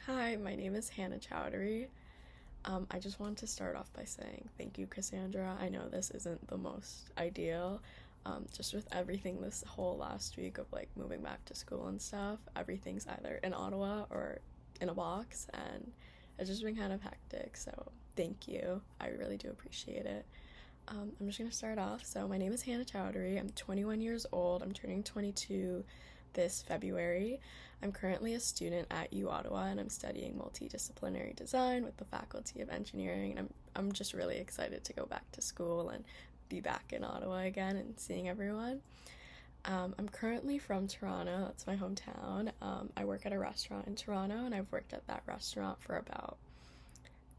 Hi, my name is Hannah Chowdhury. I just wanted to start off by saying thank you, Cassandra. I know this isn't the most ideal. Just with everything this whole last week of like moving back to school and stuff, everything's either in Ottawa or in a box, and it's just been kind of hectic. So, thank you. I really do appreciate it. I'm just gonna start off. So, my name is Hannah Chowdhury. I'm 21 years old. I'm turning 22 this February. I'm currently a student at U Ottawa and I'm studying multidisciplinary design with the Faculty of Engineering. And I'm just really excited to go back to school and be back in Ottawa again and seeing everyone. I'm currently from Toronto, that's my hometown. I work at a restaurant in Toronto and I've worked at that restaurant for about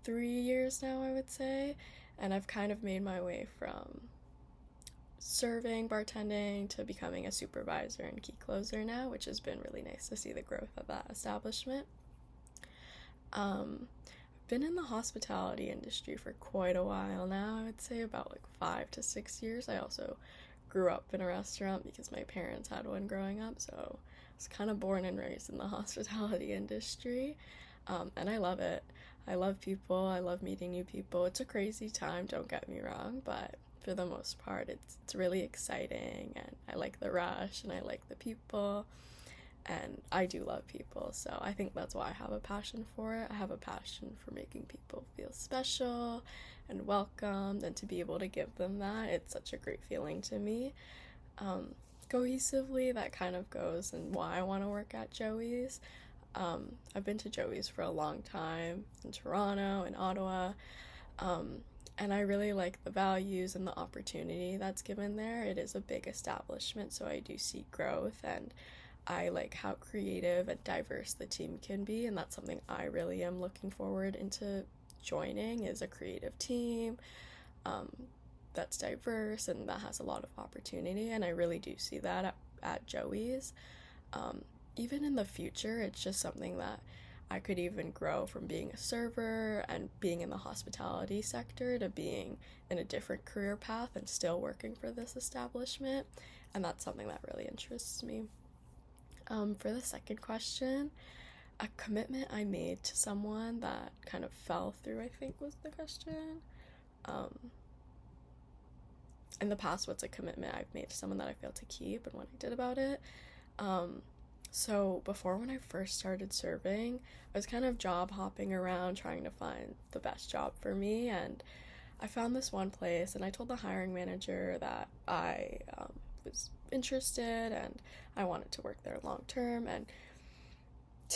3 years now, I would say. And I've kind of made my way from serving, bartending, to becoming a supervisor and key closer now, which has been really nice to see the growth of that establishment. I've been in the hospitality industry for quite a while now. I would say about like 5 to 6 years. I also grew up in a restaurant because my parents had one growing up, so I was kind of born and raised in the hospitality industry. And I love it. I love people. I love meeting new people. It's a crazy time, don't get me wrong, but for the most part, it's really exciting, and I like the rush, and I like the people, and I do love people. So I think that's why I have a passion for it. I have a passion for making people feel special and welcomed, and to be able to give them that, it's such a great feeling to me. Um, Cohesively, that kind of goes and why I want to work at Joey's. I've been to Joey's for a long time in Toronto and Ottawa, um, and I really like the values and the opportunity that's given there. It is a big establishment, so I do see growth, and I like how creative and diverse the team can be, and that's something I really am looking forward into joining, is a creative team um, that's diverse and that has a lot of opportunity, and I really do see that at Joey's. Um, Even in the future, it's just something that I could even grow from being a server and being in the hospitality sector to being in a different career path and still working for this establishment. And that's something that really interests me. For the second question, a commitment I made to someone that kind of fell through, I think was the question. Um, in the past, what's a commitment I've made to someone that I failed to keep and what I did about it? Um, So before, when I first started serving, I was kind of job hopping around trying to find the best job for me, and I found this one place, and I told the hiring manager that I was interested and I wanted to work there long term. And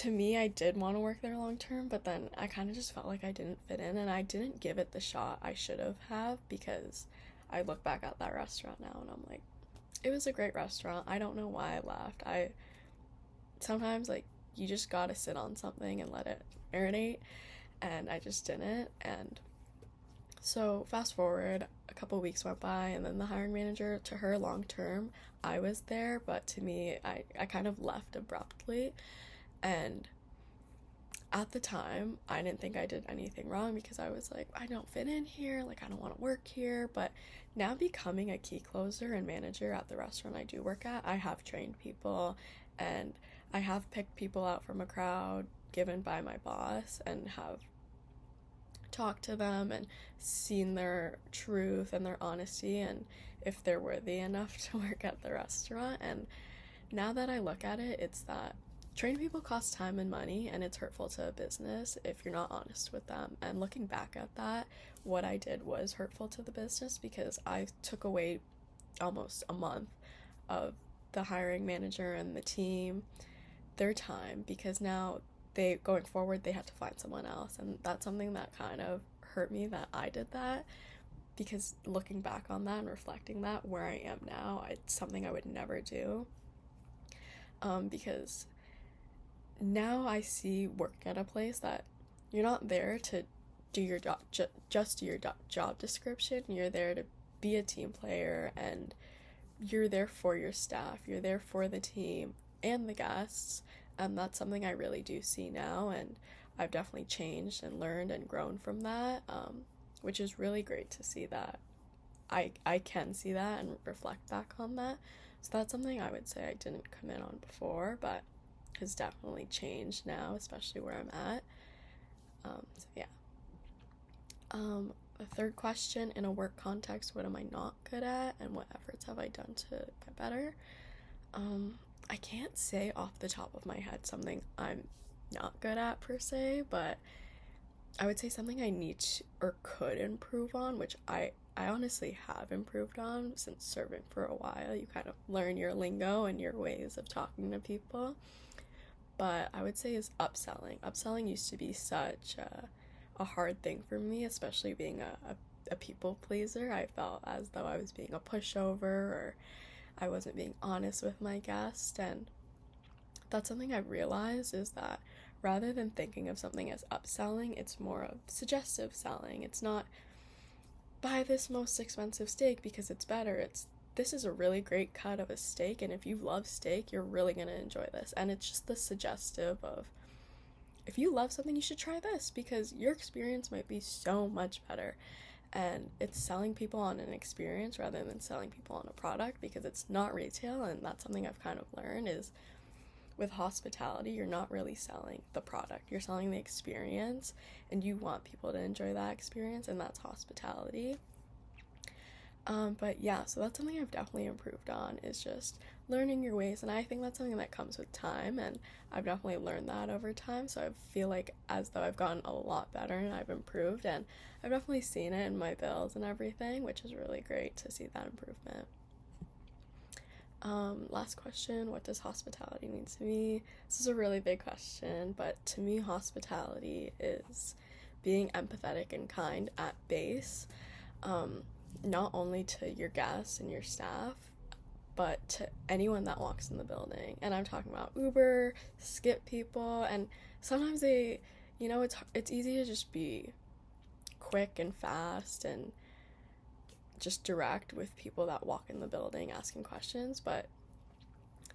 to me, I did want to work there long term, but then I kind of just felt like I didn't fit in, and I didn't give it the shot I should have because I look back at that restaurant now and I'm like, it was a great restaurant. I don't know why I left. I sometimes like you just gotta sit on something and let it marinate, and I just didn't. And so fast forward, a couple weeks went by, and then the hiring manager, to her, long term, I was there, but to me, I kind of left abruptly. And at the time, I didn't think I did anything wrong because I was like, I don't fit in here, like I don't want to work here. But now, becoming a key closer and manager at the restaurant I do work at, I have trained people, and I have picked people out from a crowd given by my boss and have talked to them and seen their truth and their honesty and if they're worthy enough to work at the restaurant. And now that I look at it, it's that trained people cost time and money, and it's hurtful to a business if you're not honest with them. And looking back at that, what I did was hurtful to the business because I took away almost a month of the hiring manager and the team their time, because now they, going forward, they had to find someone else. And that's something that kind of hurt me, that I did that, because looking back on that and reflecting that where I am now, it's something I would never do. Because now I see work at a place that you're not there to do your job, just do your job description. You're there to be a team player, and you're there for your staff, you're there for the team and the guests. And that's something I really do see now, and I've definitely changed and learned and grown from that, which is really great to see that I can see that and reflect back on that. So that's something I would say I didn't commit on before, but has definitely changed now, especially where I'm at. So yeah. The third question, in a work context, what am I not good at and what efforts have I done to get better? I can't say off the top of my head something I'm not good at per se, but I would say something I need to, or could improve on, which I honestly have improved on since serving for a while. You kind of learn your lingo and your ways of talking to people. But I would say is upselling. Upselling used to be such a hard thing for me, especially being a people pleaser. I felt as though I was being a pushover or I wasn't being honest with my guest. And that's something I've realized is that rather than thinking of something as upselling, it's more of suggestive selling. It's not buy this most expensive steak because it's better. It's this is a really great cut of a steak, and if you love steak, you're really going to enjoy this. And it's just the suggestive of if you love something, you should try this because your experience might be so much better. And it's selling people on an experience rather than selling people on a product because it's not retail. And that's something I've kind of learned is with hospitality, you're not really selling the product, you're selling the experience, and you want people to enjoy that experience, and that's hospitality. But yeah, so that's something I've definitely improved on is just learning your ways, and I think that's something that comes with time, and I've definitely learned that over time. So I feel like as though I've gotten a lot better and I've improved, and I've definitely seen it in my bills and everything, which is really great to see that improvement. Last question, what does hospitality mean to me? This is a really big question, but to me, hospitality is being empathetic and kind at base, not only to your guests and your staff, but to anyone that walks in the building. And I'm talking about Uber, Skip people, and sometimes it's easy to just be quick and fast and just direct with people that walk in the building asking questions, but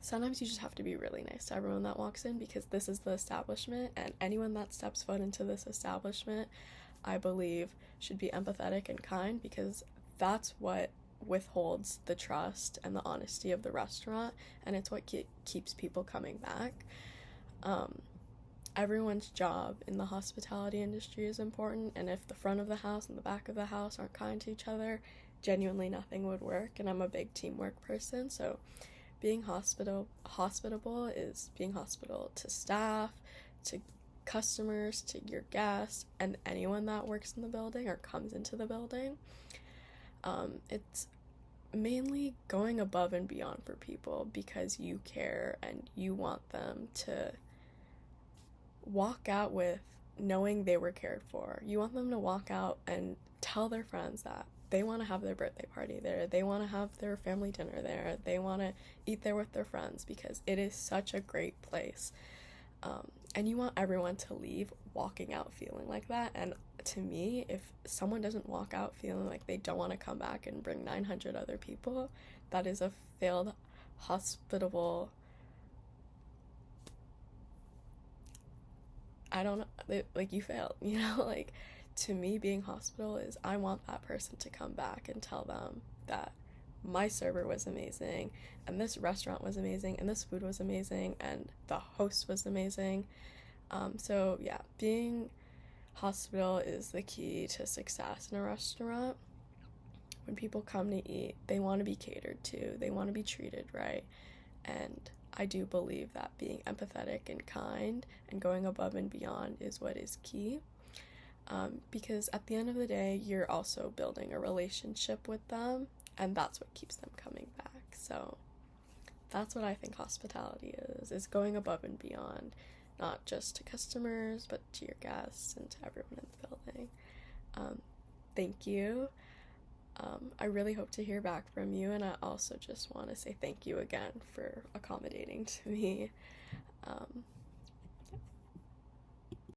sometimes you just have to be really nice to everyone that walks in because this is the establishment, and anyone that steps foot into this establishment, I believe, should be empathetic and kind because that's what withholds the trust and the honesty of the restaurant, and it's what keeps people coming back. Everyone's job in the hospitality industry is important, and if the front of the house and the back of the house aren't kind to each other, genuinely nothing would work. And I'm a big teamwork person, so being hospitable is being hospitable to staff, to customers, to your guests, and anyone that works in the building or comes into the building. It's mainly going above and beyond for people because you care and you want them to walk out with knowing they were cared for. You want them to walk out and tell their friends that they want to have their birthday party there, they want to have their family dinner there, they want to eat there with their friends because it is such a great place. And you want everyone to leave walking out feeling like that. And to me, if someone doesn't walk out feeling like they don't want to come back and bring 900 other people, that is a failed hospitable, I don't know, like you failed, like to me being hospitable is I want that person to come back and tell them that my server was amazing and this restaurant was amazing and this food was amazing and the host was amazing. So yeah, being hospitable is the key to success in a restaurant. When people come to eat, they want to be catered to, they want to be treated right, and I do believe that being empathetic and kind and going above and beyond is what is key. Because at the end of the day, you're also building a relationship with them, and that's what keeps them coming back. So that's what I think hospitality is going above and beyond, not just to customers, but to your guests and to everyone in the building. Thank you. I really hope to hear back from you, and I also just want to say thank you again for accommodating to me.